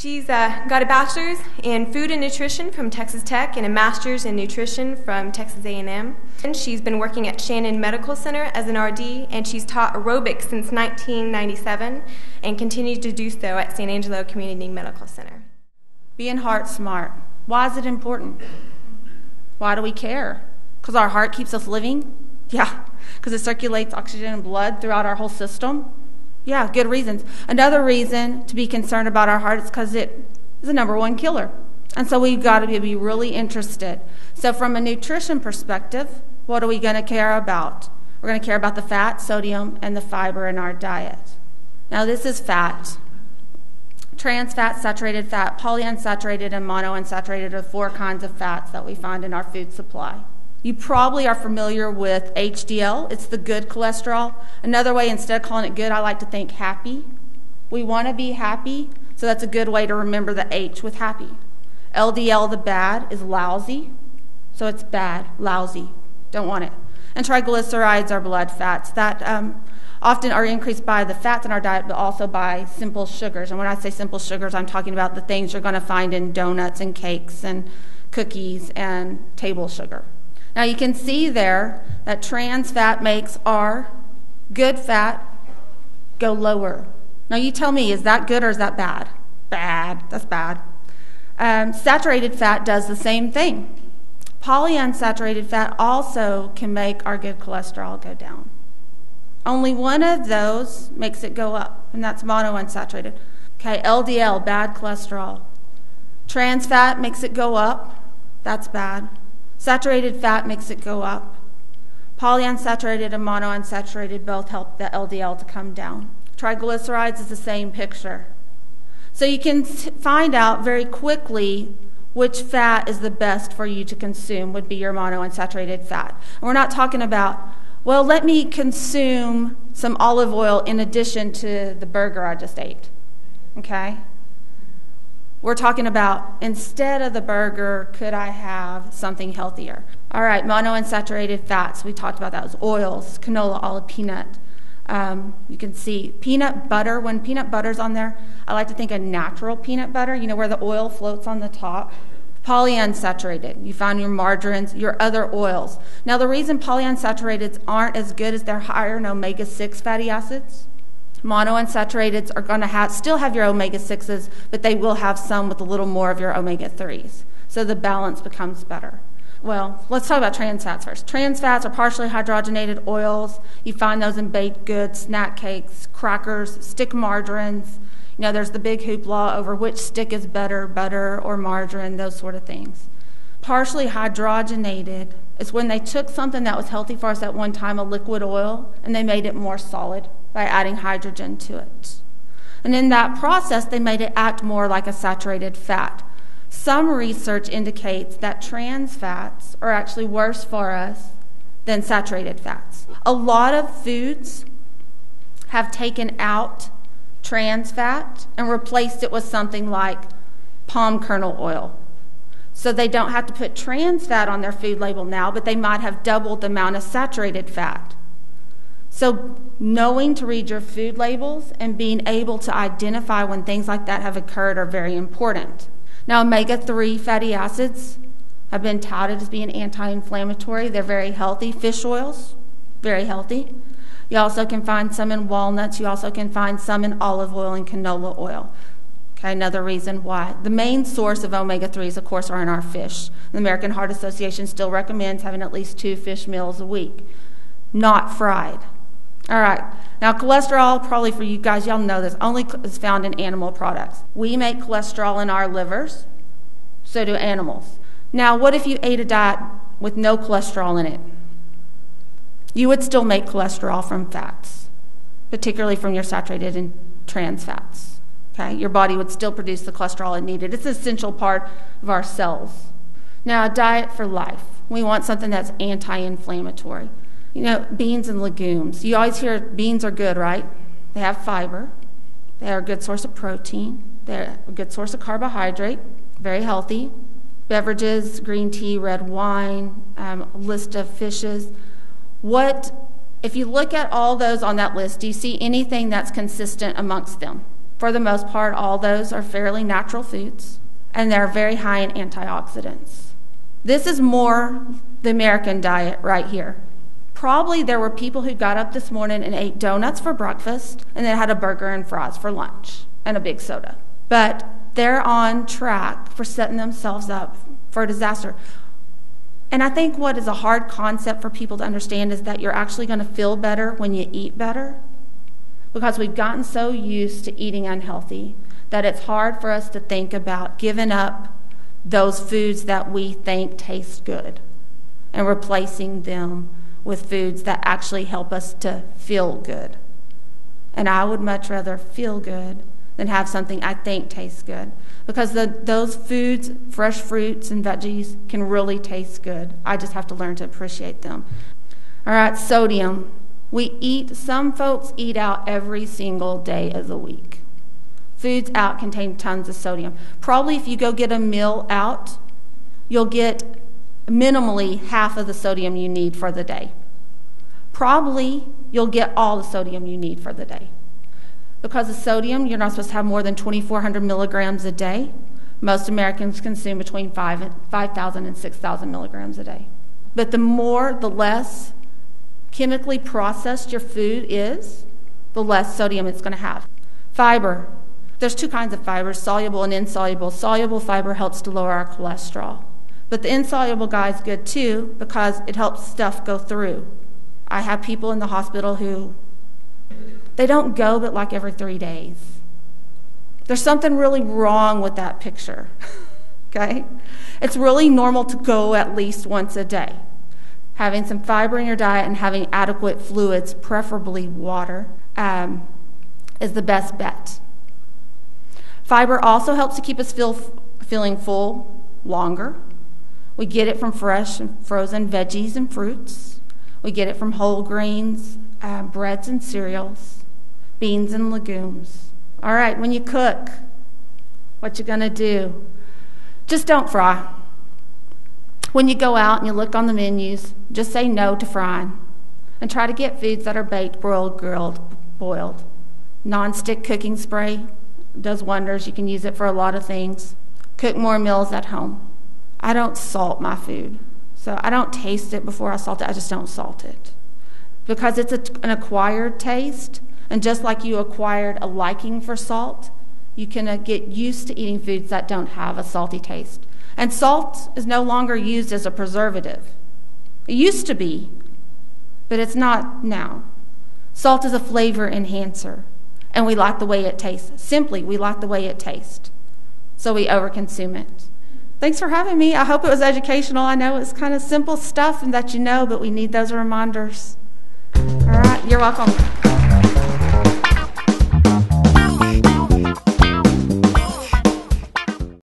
She's got a bachelor's in food and nutrition from Texas Tech and a master's in nutrition from Texas A&M. And she's been working at Shannon Medical Center as an RD, and she's taught aerobics since 1997 and continues to do so at San Angelo Community Medical Center. Being heart smart. Why is it important? Why do we care? Because our heart keeps us living? Yeah, because it circulates oxygen and blood throughout our whole system. Yeah, good reasons. Another reason to be concerned about our heart is because it is the #1 killer. And so we've got to be really interested. So from a nutrition perspective, what are we going to care about? We're going to care about the fat, sodium, and the fiber in our diet. Now this is fat. Trans fat, saturated fat, polyunsaturated, and monounsaturated are 4 kinds of fats that we find in our food supply. You probably are familiar with HDL. It's the good cholesterol. Another way, instead of calling it good, I like to think happy. We want to be happy, so that's a good way to remember the H with happy. LDL, the bad, is lousy. So it's bad, lousy. Don't want it. And triglycerides are blood fats that often are increased by the fats in our diet, but also by simple sugars. And when I say simple sugars, I'm talking about the things you're going to find in donuts and cakes and cookies and table sugar. Now you can see there that trans fat makes our good fat go lower. Now you tell me, is that good or is that bad? Bad. That's bad. Saturated fat does the same thing. Polyunsaturated fat also can make our good cholesterol go down. Only one of those makes it go up, and that's monounsaturated. Okay, LDL, bad cholesterol. Trans fat makes it go up. That's bad. Saturated fat makes it go up. Polyunsaturated and monounsaturated both help the LDL to come down. Triglycerides is the same picture. So you can find out very quickly which fat is the best for you to consume would be your monounsaturated fat. And we're not talking about, well, let me consume some olive oil in addition to the burger I just ate. Okay? We're talking about, instead of the burger, could I have something healthier? All right, monounsaturated fats, we talked about that. It was oils, canola, olive, peanut. You can see peanut butter. When peanut butter's on there, I like to think of natural peanut butter, you know, where the oil floats on the top. Polyunsaturated, you find your margarines, your other oils. Now, the reason polyunsaturated aren't as good as they're higher in omega-6 fatty acids. Monounsaturated are going to still have your omega-6s, but they will have some with a little more of your omega-3s. So the balance becomes better. Well, let's talk about trans fats first. Trans fats are partially hydrogenated oils. You find those in baked goods, snack cakes, crackers, stick margarines. You know, there's the big hoopla over which stick is better, butter or margarine, those sort of things. Partially hydrogenated is when they took something that was healthy for us at one time, a liquid oil, and they made it more solid by adding hydrogen to it. And in that process, they made it act more like a saturated fat. Some research indicates that trans fats are actually worse for us than saturated fats. A lot of foods have taken out trans fat and replaced it with something like palm kernel oil. So they don't have to put trans fat on their food label now, but they might have doubled the amount of saturated fat. So knowing to read your food labels and being able to identify when things like that have occurred are very important. Now, omega-3 fatty acids have been touted as being anti-inflammatory. They're very healthy. Fish oils, very healthy. You also can find some in walnuts. You also can find some in olive oil and canola oil. Okay, another reason why. The main source of omega-3s, of course, are in our fish. The American Heart Association still recommends having at least 2 fish meals a week, not fried. All right, now cholesterol, probably for you guys, y'all know this, only is found in animal products. We make cholesterol in our livers, so do animals. Now, what if you ate a diet with no cholesterol in it? You would still make cholesterol from fats, particularly from your saturated and trans fats. Okay, your body would still produce the cholesterol it needed. It's an essential part of our cells. Now, a diet for life. We want something that's anti-inflammatory. You know, beans and legumes. You always hear beans are good, right? They have fiber. They are a good source of protein. They're a good source of carbohydrate. Very healthy. Beverages, green tea, red wine, list of fishes. If you look at all those on that list, do you see anything that's consistent amongst them? For the most part, all those are fairly natural foods, and they're very high in antioxidants. This is more the American diet right here. Probably there were people who got up this morning and ate donuts for breakfast and then had a burger and fries for lunch and a big soda. But they're on track for setting themselves up for a disaster. And I think what is a hard concept for people to understand is that you're actually going to feel better when you eat better, because we've gotten so used to eating unhealthy that it's hard for us to think about giving up those foods that we think taste good and replacing them with foods that actually help us to feel good. And I would much rather feel good than have something I think tastes good, because those foods, fresh fruits and veggies, can really taste good. I just have to learn to appreciate them. All right, sodium. Some folks eat out every single day of the week. Foods out contain tons of sodium. Probably if you go get a meal out, you'll get minimally half of the sodium you need for the day. Probably you'll get all the sodium you need for the day. Because of sodium, you're not supposed to have more than 2,400 milligrams a day. Most Americans consume between 5,000 and 6,000 milligrams a day. But the less chemically processed your food is, the less sodium it's going to have. Fiber. There's two kinds of fibers, soluble and insoluble. Soluble fiber helps to lower our cholesterol. But the insoluble guy is good too, because it helps stuff go through. I have people in the hospital who, they don't go but like every 3 days. There's something really wrong with that picture, okay? It's really normal to go at least once a day. Having some fiber in your diet and having adequate fluids, preferably water, is the best bet. Fiber also helps to keep us feeling full longer. We get it from fresh and frozen veggies and fruits. We get it from whole grains, breads and cereals, beans and legumes. All right, when you cook, what you gonna do? Just don't fry. When you go out and you look on the menus, just say no to frying and try to get foods that are baked, broiled, grilled, boiled. Non-stick cooking spray does wonders. You can use it for a lot of things. Cook more meals at home. I don't salt my food, so I don't taste it before I salt it. I just don't salt it because it's an acquired taste, and just like you acquired a liking for salt, you can get used to eating foods that don't have a salty taste. And salt is no longer used as a preservative. It used to be, but it's not now. Salt is a flavor enhancer, and we like the way it tastes. Simply, we like the way it tastes, so we overconsume it. Thanks for having me. I hope it was educational. I know it's kind of simple stuff and that you know, but we need those reminders. All right, you're welcome.